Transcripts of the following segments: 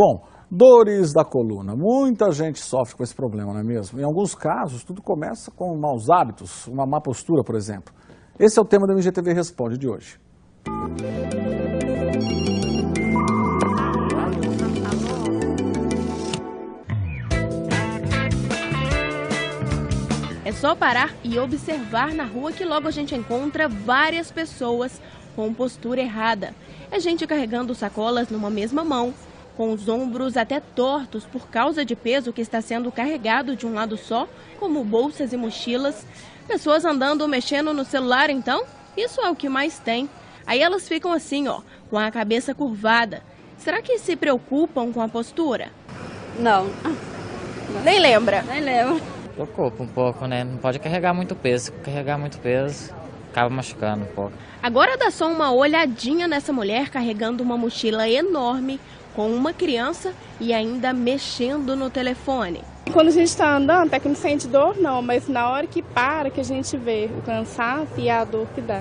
Bom, dores da coluna. Muita gente sofre com esse problema, não é mesmo? Em alguns casos, tudo começa com maus hábitos, uma má postura, por exemplo. Esse é o tema do MGTV Responde de hoje. É só parar e observar na rua que logo a gente encontra várias pessoas com postura errada. É gente carregando sacolas numa mesma mão, com os ombros até tortos por causa de peso que está sendo carregado de um lado só, como bolsas e mochilas. Pessoas andando mexendo no celular, então, isso é o que mais tem. Aí elas ficam assim, ó, com a cabeça curvada. Será que se preocupam com a postura? Não. Nem lembra? Nem lembro. Preocupa um pouco, né? Não pode carregar muito peso. Se carregar muito peso, acaba machucando um pouco. Agora dá só uma olhadinha nessa mulher carregando uma mochila enorme, com uma criança e ainda mexendo no telefone. Quando a gente está andando, até que não sente dor, não, mas na hora que para, que a gente vê o cansaço e a dor que dá.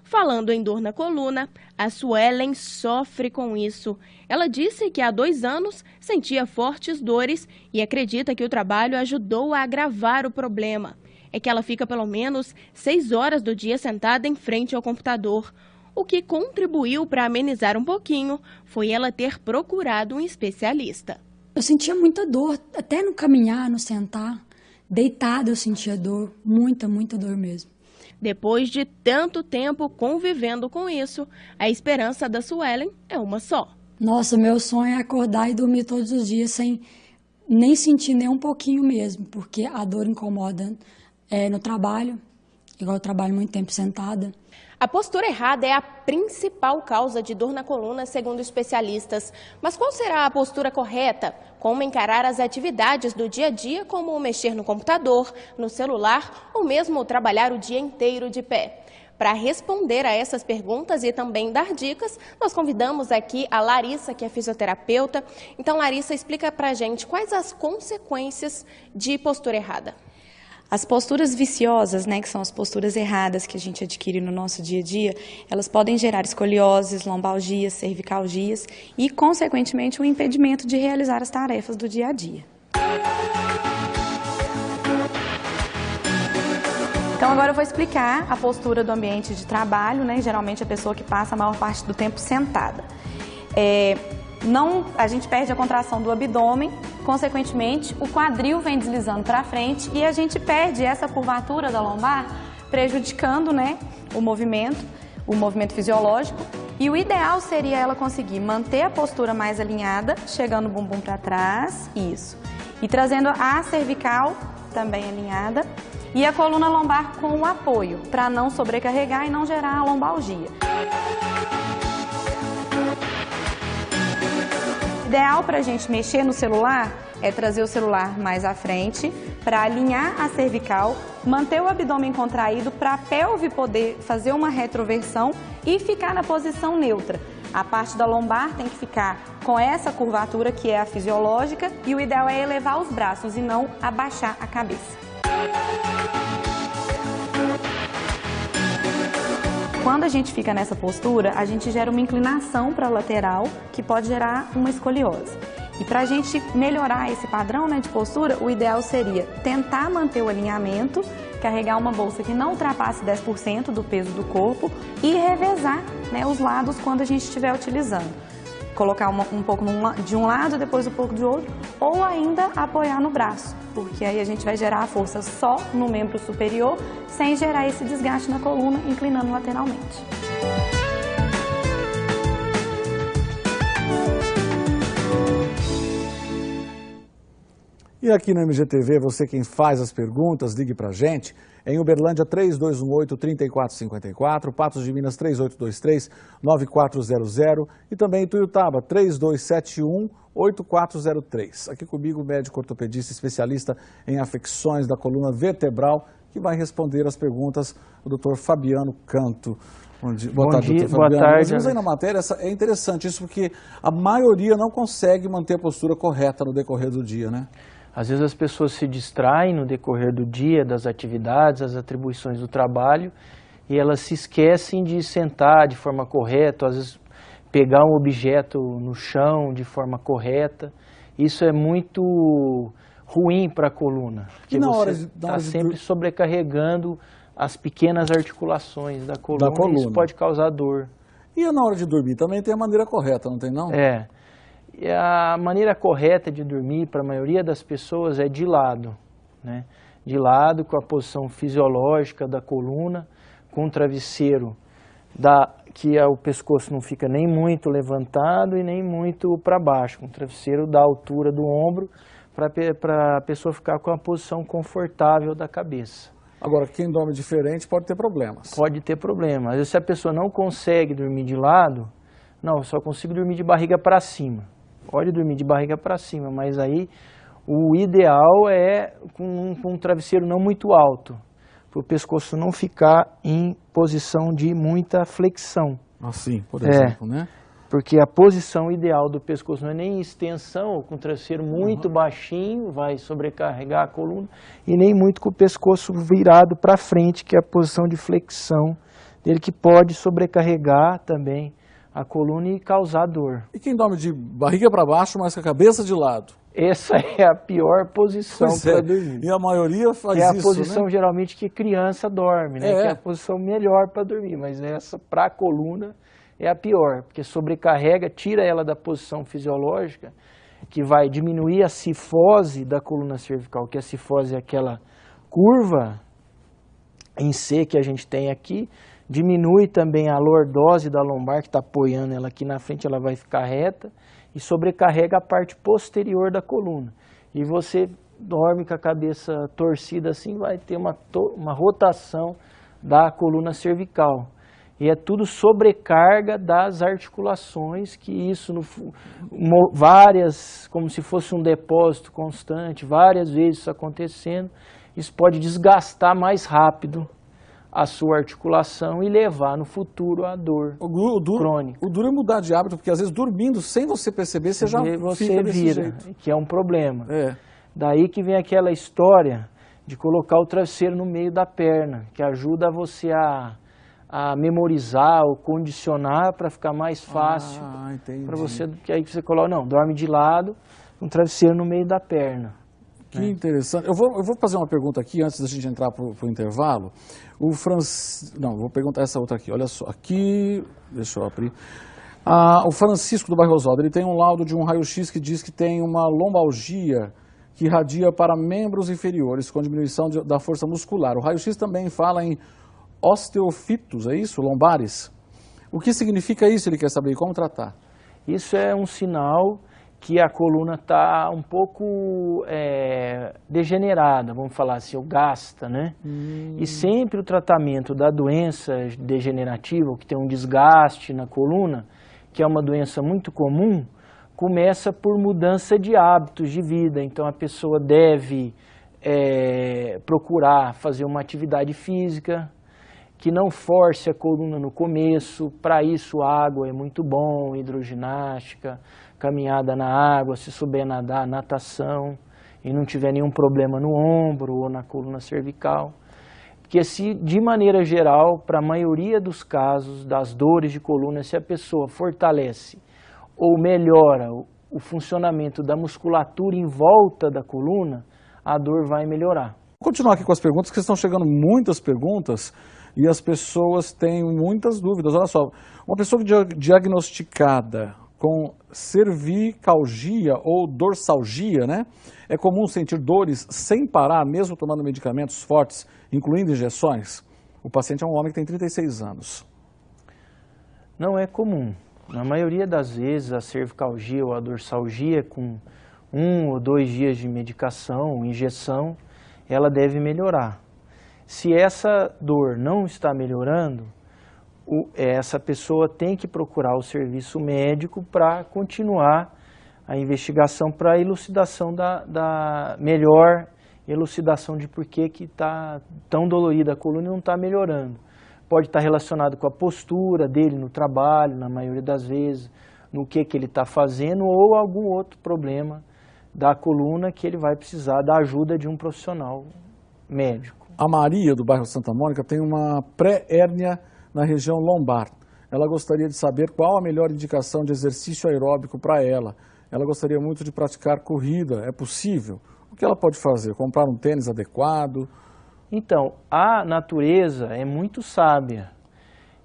Falando em dor na coluna, a Suelen sofre com isso. Ela disse que há 2 anos sentia fortes dores e acredita que o trabalho ajudou a agravar o problema. É que ela fica pelo menos 6 horas do dia sentada em frente ao computador. O que contribuiu para amenizar um pouquinho foi ela ter procurado um especialista. Eu sentia muita dor, até no caminhar, no sentar. Deitada eu sentia dor, muita dor mesmo. Depois de tanto tempo convivendo com isso, a esperança da Suelen é uma só. Nossa, meu sonho é acordar e dormir todos os dias sem nem sentir nem um pouquinho mesmo, porque a dor incomoda no trabalho, igual eu trabalho muito tempo sentada. A postura errada é a principal causa de dor na coluna, segundo especialistas. Mas qual será a postura correta? Como encarar as atividades do dia a dia, como mexer no computador, no celular ou mesmo trabalhar o dia inteiro de pé? Para responder a essas perguntas e também dar dicas, nós convidamos aqui a Larissa, que é fisioterapeuta. Então, Larissa, explica pra gente quais as consequências de postura errada. As posturas viciosas, né, que são as posturas erradas que a gente adquire no nosso dia a dia, elas podem gerar escolioses, lombalgias, cervicalgias e, consequentemente, um impedimento de realizar as tarefas do dia a dia. Então, agora eu vou explicar a postura do ambiente de trabalho, né, geralmente a pessoa que passa a maior parte do tempo sentada. A gente perde a contração do abdômen, consequentemente, o quadril vem deslizando para frente e a gente perde essa curvatura da lombar, prejudicando, né, o movimento fisiológico. E o ideal seria ela conseguir manter a postura mais alinhada, chegando o bumbum para trás, isso. E trazendo a cervical também alinhada e a coluna lombar com o apoio, para não sobrecarregar e não gerar a lombalgia. O ideal para a gente mexer no celular é trazer o celular mais à frente para alinhar a cervical, manter o abdômen contraído para a pelve poder fazer uma retroversão e ficar na posição neutra. A parte da lombar tem que ficar com essa curvatura que é a fisiológica e o ideal é elevar os braços e não abaixar a cabeça. Quando a gente fica nessa postura, a gente gera uma inclinação para a lateral, que pode gerar uma escoliose. E para a gente melhorar esse padrão, né, de postura, o ideal seria tentar manter o alinhamento, carregar uma bolsa que não ultrapasse 10% do peso do corpo e revezar, né, os lados quando a gente estiver utilizando. Colocar um pouco de um lado, depois um pouco de outro, ou ainda apoiar no braço, porque aí a gente vai gerar a força só no membro superior, sem gerar esse desgaste na coluna, inclinando lateralmente. E aqui no MGTV, você quem faz as perguntas, ligue pra gente. Em Uberlândia, 3218-3454, Patos de Minas, 3823-9400 e também em Tuiutaba, 3271-8403. Aqui comigo o médico ortopedista especialista em afecções da coluna vertebral, que vai responder as perguntas do Dr. Fabiano Canto. Boa tarde, doutor Fabiano. Boa tarde. Nós vimos aí na matéria, é interessante isso, porque a maioria não consegue manter a postura correta no decorrer do dia, né? Às vezes as pessoas se distraem no decorrer do dia, das atividades, das atribuições do trabalho, e elas se esquecem de sentar de forma correta, às vezes pegar um objeto no chão de forma correta. Isso é muito ruim para a coluna, porque você está sempre sobrecarregando as pequenas articulações da coluna. E isso pode causar dor. E na hora de dormir também tem a maneira correta, não tem não? E a maneira correta de dormir para a maioria das pessoas é de lado, né? De lado, com a posição fisiológica da coluna, com o travesseiro que o pescoço não fica nem muito levantado e nem muito para baixo, com o travesseiro da altura do ombro, para a pessoa ficar com a posição confortável da cabeça. Agora, quem dorme diferente pode ter problemas. Pode ter problemas. Às vezes, se a pessoa não consegue dormir de lado, não, eu só consigo dormir de barriga para cima. Pode dormir de barriga para cima, mas aí o ideal é com um travesseiro não muito alto, para o pescoço não ficar em posição de muita flexão. Assim, por exemplo, né? Porque a posição ideal do pescoço não é nem extensão, com o travesseiro muito baixinho, vai sobrecarregar a coluna, e nem muito com o pescoço virado para frente, que é a posição de flexão dele, que pode sobrecarregar também a coluna e causar dor. E quem dorme de barriga para baixo, mas com a cabeça de lado? Essa é a pior posição para dormir. E a maioria faz isso, é a posição geralmente que criança dorme, né? Que é a posição melhor para dormir, mas essa para a coluna é a pior, porque sobrecarrega, tira ela da posição fisiológica, que vai diminuir a cifose da coluna cervical, que a cifose é aquela curva em C que a gente tem aqui, diminui também a lordose da lombar, que está apoiando ela aqui na frente, ela vai ficar reta, e sobrecarrega a parte posterior da coluna. E você dorme com a cabeça torcida assim, vai ter uma rotação da coluna cervical. E é tudo sobrecarga das articulações, que isso, como se fosse um depósito constante, várias vezes isso acontecendo, isso pode desgastar mais rápido a sua articulação e levar no futuro a dor crônica. O duro é mudar de hábito, porque às vezes dormindo, sem você perceber, você já fica desse jeito. Que é um problema. Daí que vem aquela história de colocar o travesseiro no meio da perna, que ajuda você a memorizar ou condicionar para ficar mais fácil. Para você, que aí você coloca, não, dorme de lado, um travesseiro no meio da perna. Que interessante. Eu vou fazer uma pergunta aqui, antes da gente entrar para o intervalo. Vou perguntar essa outra aqui. Olha só, aqui, deixa eu abrir. O Francisco do bairro Oswaldo, ele tem um laudo de um raio-x que diz que tem uma lombalgia que irradia para membros inferiores, com diminuição da força muscular. O raio-x também fala em osteofitos, é isso? Lombares. O que significa isso? Ele quer saber como tratar. Isso é um sinal que a coluna está um pouco degenerada, vamos falar assim, ou gasta, né? E sempre o tratamento da doença degenerativa, que tem um desgaste na coluna, que é uma doença muito comum, começa por mudança de hábitos de vida. Então a pessoa deve procurar fazer uma atividade física, que não force a coluna no começo. Para isso a água é muito bom, hidroginástica, caminhada na água, se souber nadar, natação, e não tiver nenhum problema no ombro ou na coluna cervical. Porque se, de maneira geral, para a maioria dos casos das dores de coluna, se a pessoa fortalece ou melhora o funcionamento da musculatura em volta da coluna, a dor vai melhorar. Vou continuar aqui com as perguntas, porque estão chegando muitas perguntas e as pessoas têm muitas dúvidas. Olha só, uma pessoa diagnosticada com cervicalgia ou dorsalgia, né? É comum sentir dores sem parar, mesmo tomando medicamentos fortes, incluindo injeções? O paciente é um homem que tem 36 anos. Não é comum. Na maioria das vezes, a cervicalgia ou a dorsalgia, com 1 ou 2 dias de medicação, injeção, ela deve melhorar. Se essa dor não está melhorando, essa pessoa tem que procurar o serviço médico para continuar a investigação para a elucidação melhor elucidação de por que está tão dolorida a coluna e não está melhorando. Pode estar relacionado com a postura dele no trabalho, na maioria das vezes, no que ele está fazendo, ou algum outro problema da coluna que ele vai precisar da ajuda de um profissional médico. A Maria, do bairro Santa Mônica, tem uma pré-hérnia na região lombar. Ela gostaria de saber qual a melhor indicação de exercício aeróbico para ela. Ela gostaria muito de praticar corrida. É possível? O que ela pode fazer? Comprar um tênis adequado? Então, a natureza é muito sábia.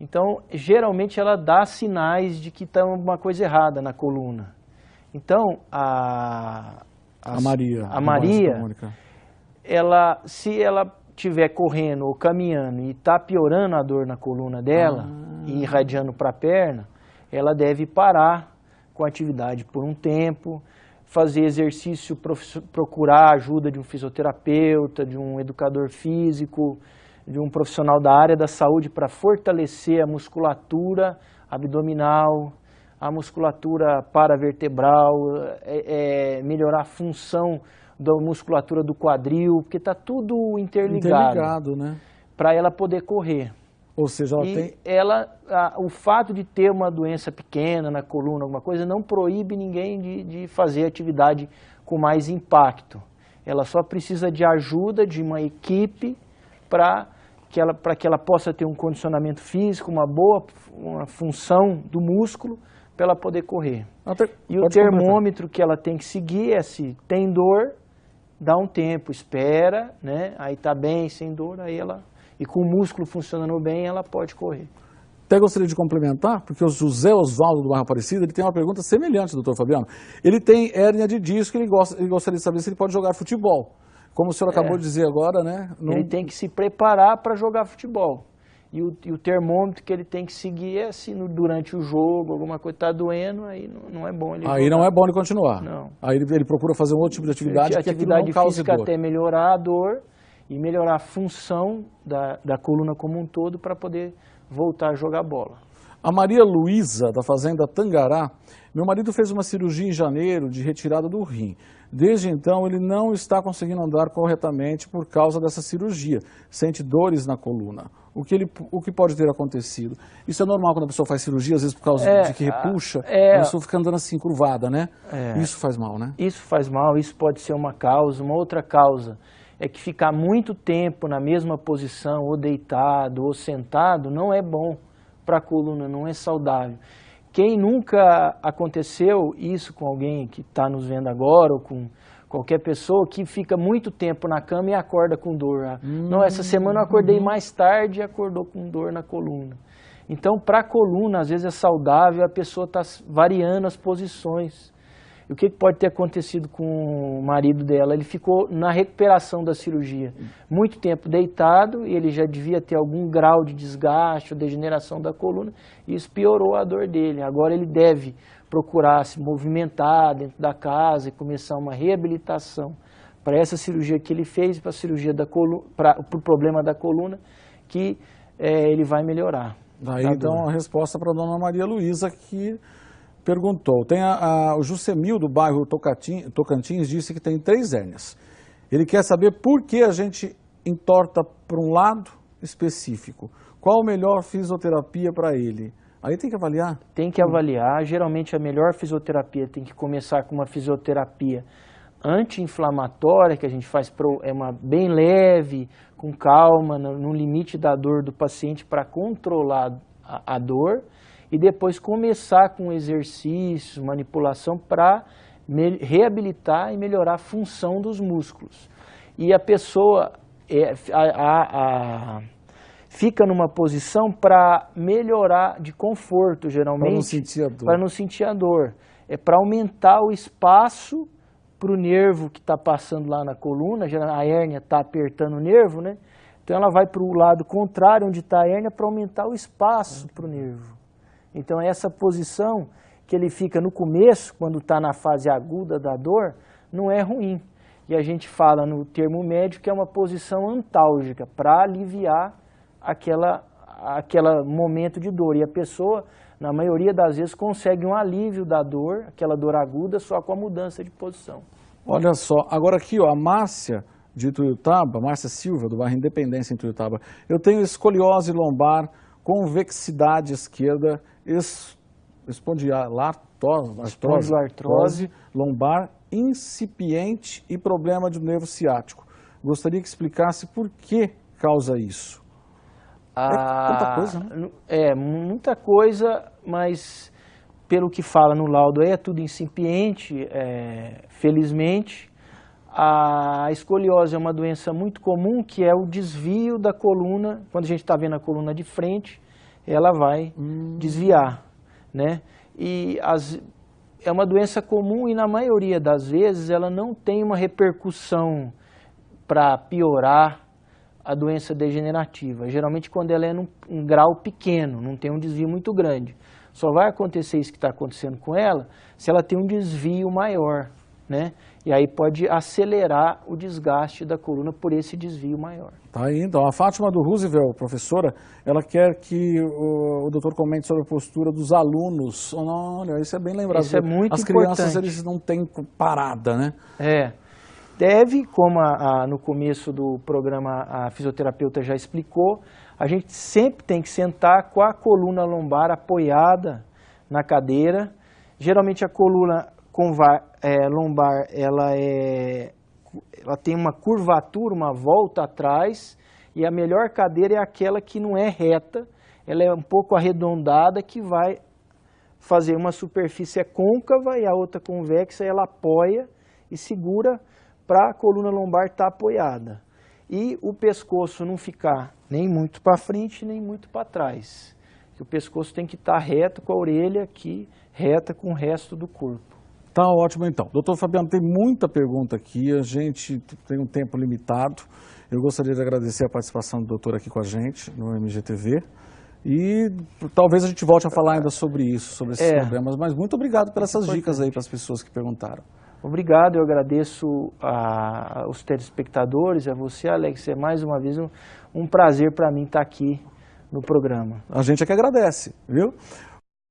Então, geralmente ela dá sinais de que está alguma coisa errada na coluna. Então, a Maria, se ela estiver correndo ou caminhando e está piorando a dor na coluna dela e irradiando para a perna, ela deve parar com a atividade por um tempo, fazer exercício, procurar a ajuda de um fisioterapeuta, de um educador físico, de um profissional da área da saúde para fortalecer a musculatura abdominal, a musculatura paravertebral, melhorar a função da musculatura do quadril, porque está tudo interligado, né? Para ela poder correr. Ou seja, o fato de ter uma doença pequena na coluna, alguma coisa, não proíbe ninguém de fazer atividade com mais impacto. Ela só precisa de ajuda de uma equipe para que ela possa ter um condicionamento físico, uma função do músculo, para ela poder correr. E o termômetro que ela tem que seguir é se tem dor, dá um tempo, espera, né? Aí está bem, sem dor, aí ela... E com o músculo funcionando bem, ela pode correr. Até gostaria de complementar, porque o José Osvaldo do Bairro Aparecida, ele tem uma pergunta semelhante, doutor Fabiano. Ele tem hérnia de disco, ele gostaria de saber se ele pode jogar futebol. Como o senhor acabou de dizer agora, né? Ele tem que se preparar para jogar futebol. E o termômetro que ele tem que seguir é se durante o jogo, alguma coisa está doendo, aí não é bom ele Aí não é bom ele continuar. Não. Aí ele procura fazer um outro tipo de atividade que aquilo não cause dor. Até melhorar a dor e melhorar a função da coluna como um todo para poder voltar a jogar bola. A Maria Luísa, da Fazenda Tangará, meu marido fez uma cirurgia em janeiro de retirada do rim. Desde então, ele não está conseguindo andar corretamente por causa dessa cirurgia. Sente dores na coluna. O que pode ter acontecido? Isso é normal quando a pessoa faz cirurgia, às vezes por causa de que repuxa, a pessoa fica andando assim, curvada, né? Isso faz mal, né? Isso faz mal, isso pode ser uma causa. Uma outra causa é que ficar muito tempo na mesma posição, ou deitado, ou sentado, não é bom para a coluna, não é saudável. Quem nunca aconteceu isso com alguém que está nos vendo agora, ou com qualquer pessoa que fica muito tempo na cama e acorda com dor. Não, essa semana eu acordei mais tarde e acordou com dor na coluna. Então, para a coluna, às vezes é saudável, a pessoa está variando as posições. E o que pode ter acontecido com o marido dela? Ele ficou na recuperação da cirurgia muito tempo deitado, e ele já devia ter algum grau de desgaste ou degeneração da coluna, e isso piorou a dor dele. Agora ele deve procurar se movimentar dentro da casa e começar uma reabilitação para essa cirurgia que ele fez, para a cirurgia da coluna, para o problema da coluna, que ele vai melhorar. Daí então a resposta para a dona Maria Luísa, que perguntou. Tem o Jusemil do bairro Tocantins, disse que tem 3 hérnias. Ele quer saber por que a gente entorta para um lado específico. Qual a melhor fisioterapia para ele? Aí tem que avaliar? Tem que avaliar. Geralmente a melhor fisioterapia tem que começar com uma fisioterapia anti-inflamatória, que a gente faz bem leve, com calma, no limite da dor do paciente, para controlar a dor. E depois começar com exercícios, manipulação para reabilitar e melhorar a função dos músculos. E a pessoa fica numa posição para melhorar de conforto, geralmente. Para não sentir a dor. É para aumentar o espaço para o nervo que está passando lá na coluna. A hérnia está apertando o nervo, né? Então ela vai para o lado contrário, onde está a hérnia, para aumentar o espaço para o nervo. Então, essa posição que ele fica no começo, quando está na fase aguda da dor, não é ruim. E a gente fala no termo médico que é uma posição antálgica, para aliviar aquele momento de dor. E a pessoa, na maioria das vezes, consegue um alívio da dor, aquela dor aguda, só com a mudança de posição. Olha só, agora aqui, ó, a Márcia de Ituiutaba, Márcia Silva, do bairro Independência, em Ituiutaba. Eu tenho escoliose lombar, convexidade esquerda, espondiloartrose lombar incipiente e problema de nervo ciático. Gostaria que explicasse por que causa isso. Muita coisa, né? É, muita coisa, mas pelo que fala no laudo é tudo incipiente, felizmente. A escoliose é uma doença muito comum, que é o desvio da coluna. Quando a gente está vendo a coluna de frente, ela vai desviar, né? E é uma doença comum e na maioria das vezes ela não tem uma repercussão para piorar a doença degenerativa. Geralmente quando ela é num grau pequeno, não tem um desvio muito grande. Só vai acontecer isso que está acontecendo com ela se ela tem um desvio maior, né? E aí pode acelerar o desgaste da coluna por esse desvio maior. Tá aí, então. A Fátima do Roosevelt, professora, ela quer que o doutor comente sobre a postura dos alunos. Olha, isso é bem lembrado. Isso é muito As importante. crianças, eles não têm parada, né? Deve, como no começo do programa a fisioterapeuta já explicou, a gente sempre tem que sentar com a coluna lombar apoiada na cadeira. Geralmente a coluna lombar ela tem uma curvatura, uma volta atrás, e a melhor cadeira é aquela que não é reta, ela é um pouco arredondada, que vai fazer uma superfície côncava e a outra convexa, ela apoia e segura para a coluna lombar estar apoiada. E o pescoço não ficar nem muito para frente, nem muito para trás. O pescoço tem que estar reto, com a orelha aqui reta com o resto do corpo. Tá ótimo, então. Doutor Fabiano, tem muita pergunta aqui, a gente tem um tempo limitado. Eu gostaria de agradecer a participação do doutor aqui com a gente no MGTV. E talvez a gente volte a falar ainda sobre isso, sobre esses problemas. Mas muito obrigado pelas essas dicas aí para as pessoas que perguntaram. Obrigado, eu agradeço aos telespectadores, a você, Alex. É mais uma vez um prazer para mim estar aqui no programa. A gente é que agradece, viu?